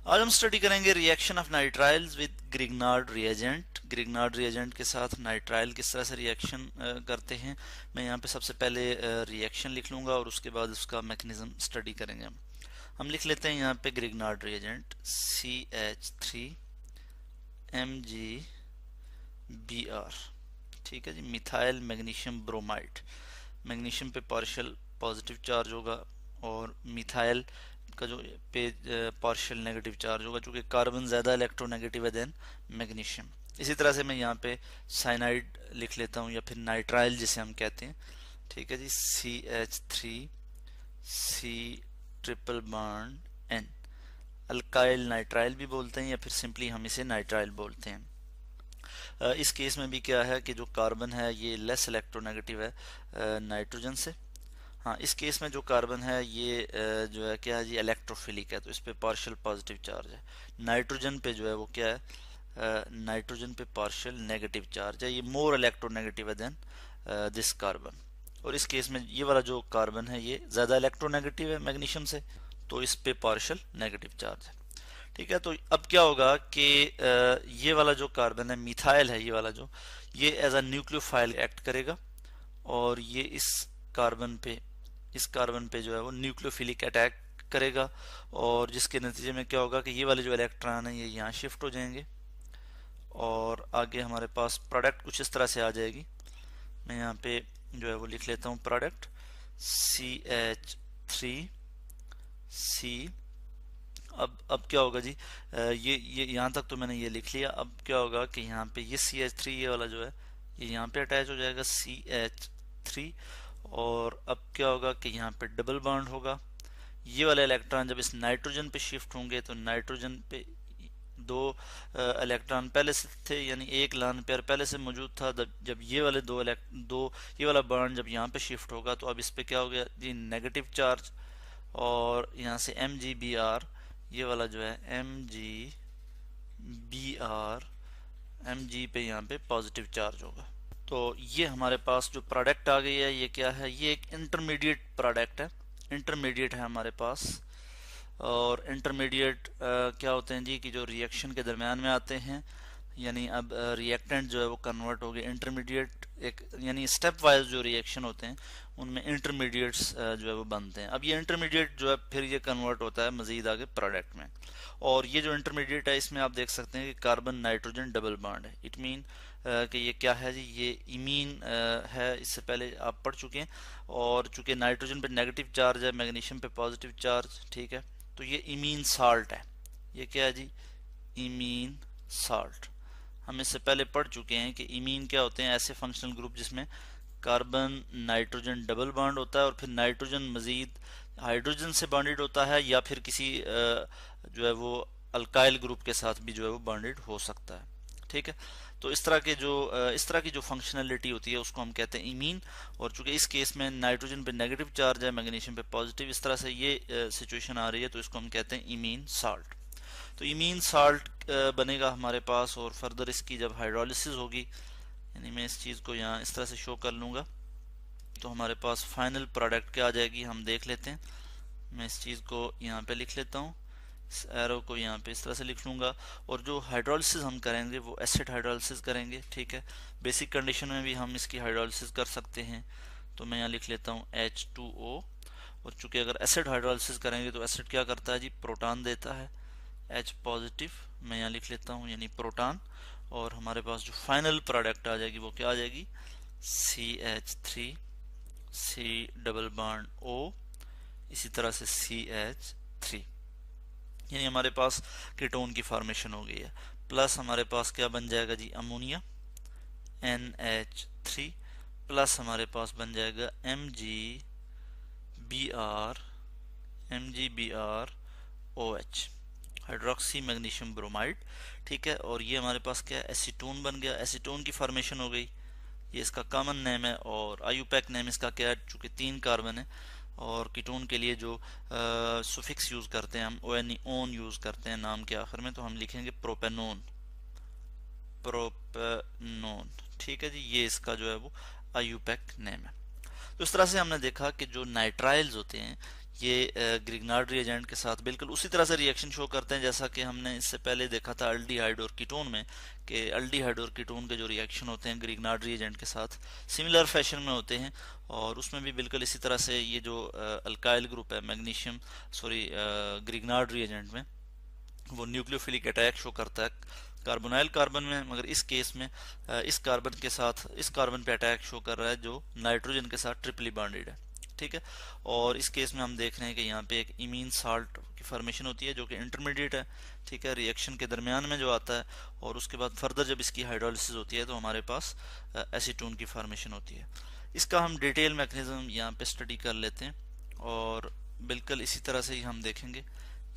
आज हम स्टडी करेंगे reaction of nitriles with Grignard reagent. Grignard reagent के साथ नाइट्राइल किस तरह से रिएक्शन करते हैं। मैं यहाँ पे सबसे पहले रिएक्शन लिख लूँगा और उसके बाद उसका मैकेनिज्म स्टडी करेंगे। हम लिख लेते हैं यहाँ पे ग्रिग्नार्ड रिएजेंट CH3Mg ठीक है जी, मिथाइल मैग्नीशियम ब्रोमाइड। मैग्नीशियम पे पार्शियल पॉजिटिव चार्ज होगा और मिथाइल का जो पे पार्शियल नेगेटिव चार्ज होगा, चूंकि कार्बन ज़्यादा इलेक्ट्रोनेगेटिव है देन मैग्नीशियम। इसी तरह से मैं यहाँ पे साइनाइड लिख लेता हूँ या फिर नाइट्राइल जिसे हम कहते हैं। ठीक है जी, CH3C triple bond N, alkyl nitrile भी बोलते हैं या फिर सिंपली हम इसे नाइट्राइल बोलते हैं। इस केस में भी क्या है कि जो कार्बन है ये लेस इलेक्ट्रोनेगेटिव है नाइट्रोजन से। हाँ, इस केस में जो कार्बन है ये जो है क्या है जी, इलेक्ट्रोफिलिक है, तो इस पे पार्शियल पॉजिटिव चार्ज है। नाइट्रोजन पे जो है वो क्या है, नाइट्रोजन पे पार्शियल नेगेटिव चार्ज है, ये मोर इलेक्ट्रोनेगेटिव है देन दिस कार्बन। और इस केस में ये वाला जो कार्बन है ये ज़्यादा इलेक्ट्रोनेगेटिव है मैग्नीशियम से, तो इस पे पार्शियल नेगेटिव चार्ज है। ठीक है, तो अब क्या होगा कि ये वाला जो कार्बन है मिथाइल है, ये वाला जो, ये एज अ न्यूक्लियोफाइल एक्ट करेगा और ये इस कार्बन पे जो है वो न्यूक्लियोफिलिक अटैक करेगा, और जिसके नतीजे में क्या होगा कि ये वाले जो इलेक्ट्रॉन है ये यहाँ शिफ्ट हो जाएंगे और आगे हमारे पास प्रोडक्ट कुछ इस तरह से आ जाएगी। मैं यहाँ पे जो है वो लिख लेता हूँ प्रोडक्ट CH3C। अब क्या होगा जी, ये यहाँ तक तो मैंने ये लिख लिया। अब क्या होगा कि यहाँ पे ये CH3 ये वाला जो है ये यहाँ पे अटैच हो जाएगा CH3, और अब क्या होगा कि यहाँ पे डबल बॉन्ड होगा। ये वाले इलेक्ट्रॉन जब इस नाइट्रोजन पे शिफ्ट होंगे तो नाइट्रोजन पे दो इलेक्ट्रॉन पहले से थे, यानी एक लान पेयर पहले से मौजूद था। जब ये वाले ये वाला बॉन्ड जब यहाँ पे शिफ्ट होगा तो अब इस पे क्या हो गया जी, नेगेटिव चार्ज, और यहाँ से MgBr, ये वाला जो है MgBr पे यहाँ पे पॉजिटिव चार्ज होगा। तो ये हमारे पास जो प्रोडक्ट आ गई है ये क्या है, ये एक इंटरमीडिएट प्रोडक्ट है, इंटरमीडिएट है हमारे पास। और इंटरमीडिएट क्या होते हैं जी, कि जो रिएक्शन के दरमियान में आते हैं, यानी अब रिएक्टेंट जो है वो कन्वर्ट हो गए इंटरमीडिएट, एक यानी स्टेप वाइज जो रिएक्शन होते हैं उनमें इंटरमीडिएट्स जो है वो बनते हैं। अब ये इंटरमीडिएट जो है फिर ये कन्वर्ट होता है मजीद आगे प्रोडक्ट में, और ये जो इंटरमीडिएट है इसमें आप देख सकते हैं कि कार्बन नाइट्रोजन डबल बॉन्ड है। इट मीन कि ये क्या है जी, ये इमीन है, इससे पहले आप पढ़ चुके हैं। और चूंकि नाइट्रोजन पे नेगेटिव चार्ज है, मैग्नीशियम पे पॉजिटिव चार्ज, ठीक है, तो ये इमीन साल्ट है। ये क्या है जी, इमीन साल्ट। हम इससे पहले पढ़ चुके हैं कि इमीन क्या होते हैं, ऐसे फंक्शनल ग्रुप जिसमें कार्बन नाइट्रोजन डबल बॉन्ड होता है और फिर नाइट्रोजन मजीद हाइड्रोजन से बॉन्डेड होता है, या फिर किसी जो है वो अल्काइल ग्रुप के साथ भी जो है वो बॉन्डेड हो सकता है। ठीक है, तो इस तरह की जो फंक्शनलिटी होती है उसको हम कहते हैं इमीन। और चूंकि इस केस में नाइट्रोजन पे नेगेटिव चार्ज है, मैग्नीशियम पे पॉजिटिव, इस तरह से ये सिचुएशन आ रही है, तो इसको हम कहते हैं इमीन साल्ट। तो इमीन साल्ट बनेगा हमारे पास, और फर्दर इसकी जब हाइड्रोलिसिस होगी, यानी मैं इस चीज़ को यहाँ इस तरह से शो कर लूँगा, तो हमारे पास फाइनल प्रोडक्ट क्या आ जाएगी हम देख लेते हैं। मैं इस चीज़ को यहाँ पे लिख लेता हूँ, इस एरो को यहाँ पे इस तरह से लिख लूँगा। और जो हाइड्रोलिसिस हम करेंगे वो एसिड हाइड्रोलिसिस करेंगे। ठीक है, बेसिक कंडीशन में भी हम इसकी हाइड्रोलिसिस कर सकते हैं, तो मैं यहाँ लिख लेता हूँ H2O। और चूंकि अगर एसिड हाइड्रोलिसिस करेंगे तो एसिड क्या करता है जी, प्रोटॉन देता है, H पॉजिटिव मैं यहाँ लिख लेता हूँ, यानी प्रोटॉन। और हमारे पास जो फाइनल प्रोडक्ट आ जाएगी वो क्या आ जाएगी, CH3C डबल बॉन्ड O, इसी तरह से CH3, यानी हमारे पास कीटोन की फॉर्मेशन हो गई है। प्लस हमारे पास क्या बन जाएगा जी, अमोनिया NH3, प्लस हमारे पास बन जाएगा MgBrOH, हाइड्रोक्सी मैग्नीशियम ब्रोमाइड। ठीक है, और ये हमारे पास क्या है, एसीटोन बन गया, एसीटोन की फॉर्मेशन हो गई, ये इसका कॉमन नेम है। और आयुपैक नेम इसका क्या है, चूंकि 3 कार्बन है, और कीटोन के लिए जो सुफिक्स यूज करते हैं हम ओन यूज करते हैं नाम के आखिर में, तो हम लिखेंगे प्रोपेनोन। ठीक है जी, ये इसका जो है वो आयुपैक नेम है। तो इस तरह से हमने देखा कि जो नाइट्राइल्स होते हैं ये ग्रिग्नार्ड रिएजेंट के साथ बिल्कुल उसी तरह से रिएक्शन शो करते हैं जैसा कि हमने इससे पहले देखा था अल्डिहाइड और कीटोन में, कि अल्डिहाइड और कीटोन के जो रिएक्शन होते हैं ग्रिग्नार्ड रिएजेंट के साथ सिमिलर फैशन में होते हैं। और उसमें भी बिल्कुल इसी तरह से ये जो अल्काइल ग्रुप है मैग्नीशियम सॉरी ग्रिग्नार्ड रिएजेंट में वो न्यूक्लियोफिलिक अटैक शो करता है कार्बोनाइल कार्बन में, मगर इस केस में इस कार्बन के साथ इस कार्बन पे अटैक शो कर रहा है जो नाइट्रोजन के साथ ट्रिपली बॉन्डेड है। ठीक है, और इस केस में हम देख रहे हैं कि यहाँ पे एक इमीन साल्ट की फॉर्मेशन होती है जो कि इंटरमीडिएट है। ठीक है, रिएक्शन के दरमियान में जो आता है, और उसके बाद फर्दर जब इसकी हाइड्रोलिसिस होती है तो हमारे पास एसीटोन की फॉर्मेशन होती है। इसका हम डिटेल मैकेनिज्म यहाँ पे स्टडी कर लेते हैं और बिल्कुल इसी तरह से ही हम देखेंगे।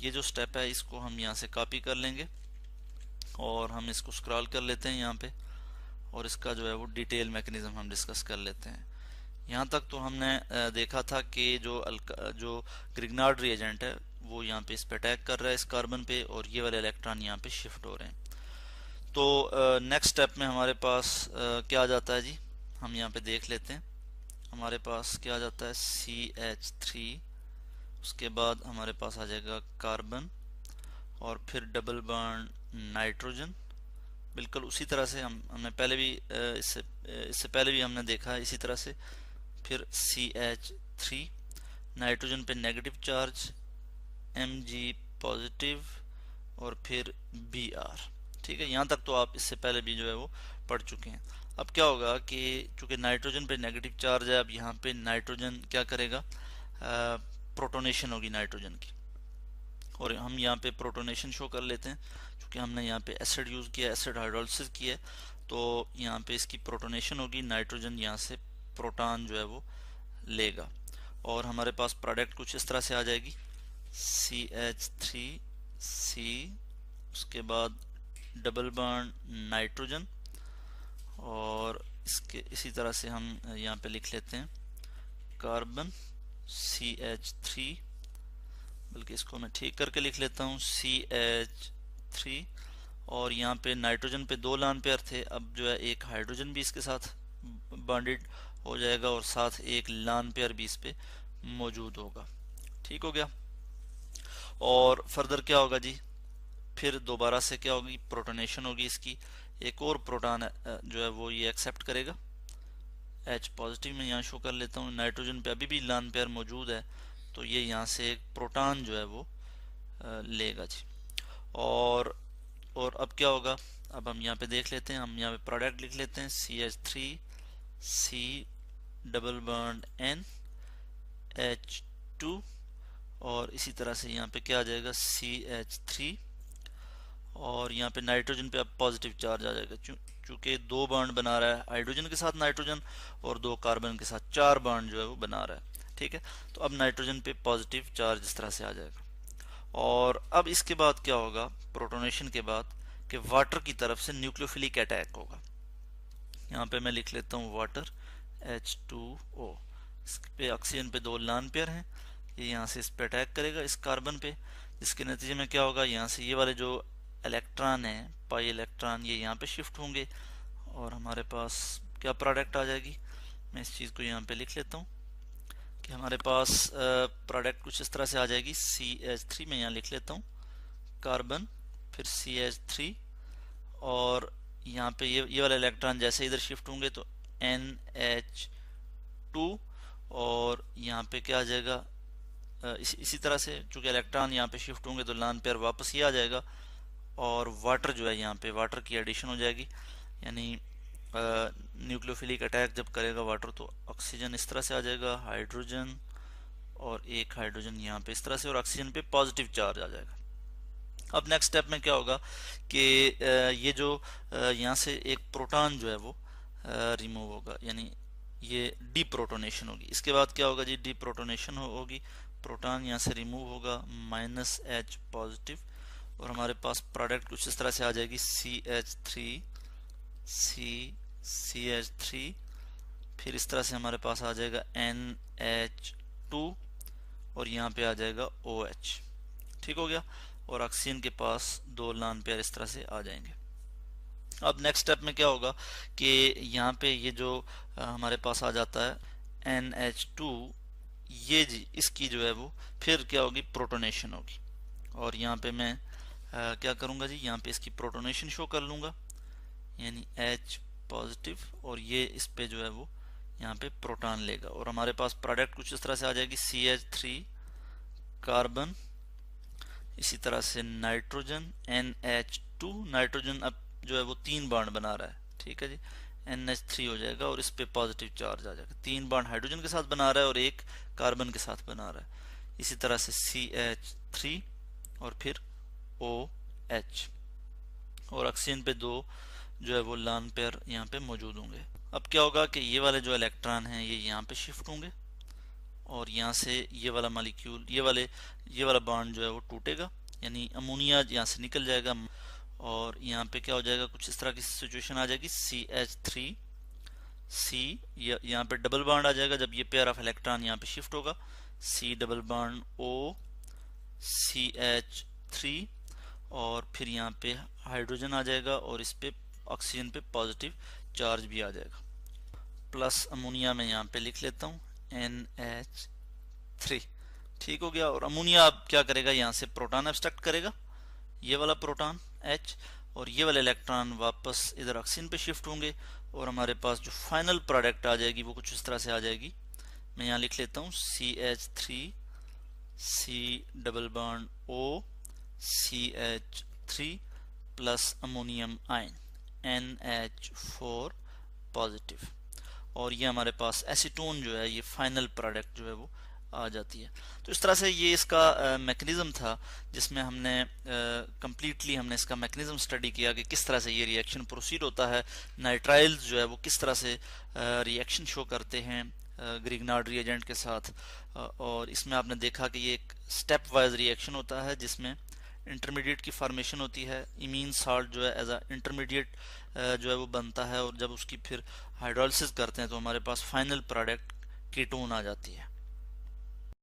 ये जो स्टेप है इसको हम यहाँ से कॉपी कर लेंगे और हम इसको स्क्रॉल कर लेते हैं यहाँ पे, और इसका जो है वो डिटेल मैकेनिज्म हम डिस्कस कर लेते हैं। यहाँ तक तो हमने देखा था कि जो ग्रिग्नार्ड रिएजेंट है वो यहाँ पे इस पे अटैक कर रहा है इस कार्बन पे, और ये वाले इलेक्ट्रॉन यहाँ पे शिफ्ट हो रहे हैं। तो नेक्स्ट स्टेप में हमारे पास क्या आ जाता है जी, हम यहाँ पे देख लेते हैं। हमारे पास क्या आ जाता है CH3, उसके बाद हमारे पास आ जाएगा कार्बन और फिर डबल बॉन्ड नाइट्रोजन। बिल्कुल उसी तरह से हमने पहले भी इससे पहले भी हमने देखा इसी तरह से। फिर CH3, नाइट्रोजन पे नेगेटिव चार्ज Mg पॉजिटिव और फिर Br। ठीक है, यहाँ तक तो आप इससे पहले भी जो है वो पढ़ चुके हैं। अब क्या होगा कि चूंकि नाइट्रोजन पे नेगेटिव चार्ज है, अब यहाँ पे नाइट्रोजन क्या करेगा, प्रोटोनेशन होगी नाइट्रोजन की, और हम यहाँ पे प्रोटोनेशन शो कर लेते हैं। क्योंकि हमने यहाँ पे एसिड यूज़ किया, एसिड हाइड्रोलिसिस किया, तो यहाँ पे इसकी प्रोटोनेशन होगी, नाइट्रोजन यहाँ से प्रोटॉन जो है वो लेगा, और हमारे पास प्रोडक्ट कुछ इस तरह से आ जाएगी CH3C, उसके बाद डबल बॉन्ड नाइट्रोजन, और इसके इसी तरह से हम यहाँ पे लिख लेते हैं कार्बन CH3, बल्कि इसको मैं ठीक करके लिख लेता हूँ CH3, और यहाँ पे नाइट्रोजन पे 2 लान पेयर थे, अब जो है एक हाइड्रोजन भी इसके साथ बॉन्डेड हो जाएगा और साथ एक लान पेयर भी इस पे मौजूद होगा। ठीक हो गया, और फर्दर क्या होगा जी, फिर दोबारा से क्या होगी, प्रोटोनेशन होगी इसकी, एक और प्रोटॉन जो है वो ये एक्सेप्ट करेगा, H पॉजिटिव में यहाँ शो कर लेता हूँ। नाइट्रोजन पे अभी भी लान पेयर मौजूद है, तो ये यहाँ से एक प्रोटॉन जो है वो लेगा जी। और अब क्या होगा, अब हम यहाँ पे देख लेते हैं, हम यहाँ पे प्रोडक्ट लिख लेते हैं CH3C double bond N H2, और इसी तरह से यहाँ पे क्या आ जाएगा CH3, और यहाँ पे नाइट्रोजन पे अब पॉजिटिव चार्ज आ जाएगा चूंकि 2 बॉन्ड बना रहा है हाइड्रोजन के साथ नाइट्रोजन, और 2 कार्बन के साथ 4 बॉन्ड जो है वो बना रहा है। ठीक है, तो अब नाइट्रोजन पे पॉजिटिव चार्ज इस तरह से आ जाएगा। और अब इसके बाद क्या होगा, प्रोटोनेशन के बाद, कि वाटर की तरफ से न्यूक्लियोफिलिक अटैक होगा। यहाँ पे मैं लिख लेता हूँ वाटर H2O, इस पे ऑक्सीजन पे 2 लान पेयर हैं, ये यहाँ से इस पे अटैक करेगा इस कार्बन पे, जिसके नतीजे में क्या होगा, यहाँ से ये वाले जो इलेक्ट्रॉन है पाई इलेक्ट्रॉन ये यहाँ पे शिफ्ट होंगे, और हमारे पास क्या प्रोडक्ट आ जाएगी। मैं इस चीज़ को यहाँ पे लिख लेता हूँ कि हमारे पास प्रोडक्ट कुछ इस तरह से आ जाएगी CH3 में यहाँ लिख लेता हूँ कार्बन, फिर CH3, और यहाँ पे ये वाले इलेक्ट्रॉन जैसे इधर शिफ्ट होंगे तो NH2, और यहाँ पे क्या आ जाएगा, इसी तरह से चूंकि इलेक्ट्रॉन यहाँ पे शिफ्ट होंगे तो लान पेयर वापस ये आ जाएगा, और वाटर जो है यहाँ पे वाटर की एडिशन हो जाएगी, यानी न्यूक्लियोफिलिक अटैक जब करेगा वाटर तो ऑक्सीजन इस तरह से आ जाएगा, हाइड्रोजन और एक हाइड्रोजन यहाँ पे इस तरह से, और ऑक्सीजन पे पॉजिटिव चार्ज आ जाएगा। अब नेक्स्ट स्टेप में क्या होगा कि ये जो यहाँ से एक प्रोटॉन जो है वो रिमूव होगा, यानी ये डीप्रोटोनेशन होगी। इसके बाद क्या होगा जी, डीप्रोटोनेशन होगी, प्रोटॉन यहाँ से रिमूव होगा -H पॉजिटिव, और हमारे पास प्रोडक्ट कुछ इस तरह से आ जाएगी CH3 फिर इस तरह से हमारे पास आ जाएगा NH2, और यहाँ पे आ जाएगा OH। ठीक हो गया, और ऑक्सीजन के पास 2 लान पेयर इस तरह से आ जाएंगे। अब नेक्स्ट स्टेप में क्या होगा कि यहाँ पे ये जो हमारे पास आ जाता है NH2, ये जी इसकी जो है वो फिर क्या होगी, प्रोटोनेशन होगी। और यहाँ पे मैं क्या करूँगा जी, यहाँ पे इसकी प्रोटोनेशन शो कर लूँगा, यानी H पॉजिटिव, और ये इस पे जो है वो यहाँ पे प्रोटॉन लेगा, और हमारे पास प्रोडक्ट कुछ इस तरह से आ जाएगी, CH3 कार्बन, इसी तरह से नाइट्रोजन NH2, नाइट्रोजन अब जो है वो 3 बॉन्ड बना रहा है, ठीक है जी, NH3 हो जाएगा और इस पे पॉजिटिव चार्ज आ जाएगा। 3 बॉन्ड हाइड्रोजन के साथ बना रहा है और 1 कार्बन के साथ बना रहा है। इसी तरह से CH3 और फिर OH, और ऑक्सीजन पे 2 जो है वो लॉन पेयर यहाँ पे मौजूद होंगे। अब क्या होगा कि ये वाले जो इलेक्ट्रॉन हैं ये यहाँ पे शिफ्ट होंगे, और यहाँ से ये वाला मॉलिक्यूल, ये वाला बॉन्ड जो है वो टूटेगा, यानी अमोनिया यहाँ से निकल जाएगा, और यहाँ पे क्या हो जाएगा, कुछ इस तरह की सिचुएशन आ जाएगी, CH3 C, यहाँ पे डबल बॉन्ड आ जाएगा जब ये पेयर ऑफ इलेक्ट्रॉन यहाँ पे शिफ्ट होगा, C double bond O CH3, और फिर यहाँ पे हाइड्रोजन आ जाएगा और इस पे ऑक्सीजन पे पॉजिटिव चार्ज भी आ जाएगा, प्लस अमोनिया में यहाँ पे लिख लेता हूँ NH3, ठीक हो गया। और अमोनिया अब क्या करेगा, यहाँ से प्रोटॉन एब्स्ट्रैक्ट करेगा, ये वाला प्रोटॉन H, और ये वाले इलेक्ट्रॉन वापस इधर ऑक्सीजन पे शिफ्ट होंगे, और हमारे पास जो फाइनल प्रोडक्ट आ जाएगी वो कुछ इस तरह से आ जाएगी। मैं यहाँ लिख लेता हूँ CH3 C double bond O CH3 plus ammonium ion NH4 positive, और ये हमारे पास एसीटोन जो है, ये फाइनल प्रोडक्ट जो है वो आ जाती है। तो इस तरह से ये इसका मैकेनिज्म था जिसमें हमने कंप्लीटली हमने इसका मैकेनिज्म स्टडी किया कि किस तरह से ये रिएक्शन प्रोसीड होता है, नाइट्राइल्स जो है वो किस तरह से रिएक्शन शो करते हैं ग्रिग्नार्ड रिएजेंट के साथ, और इसमें आपने देखा कि ये एक स्टेप वाइज रिएक्शन होता है जिसमें इंटरमीडिएट की फॉर्मेशन होती है, इमीन साल्ट जो है एज अ इंटरमीडिएट जो है वो बनता है, और जब उसकी फिर हाइड्रोलिसिस करते हैं तो हमारे पास फाइनल प्रोडक्ट कीटोन आ जाती है।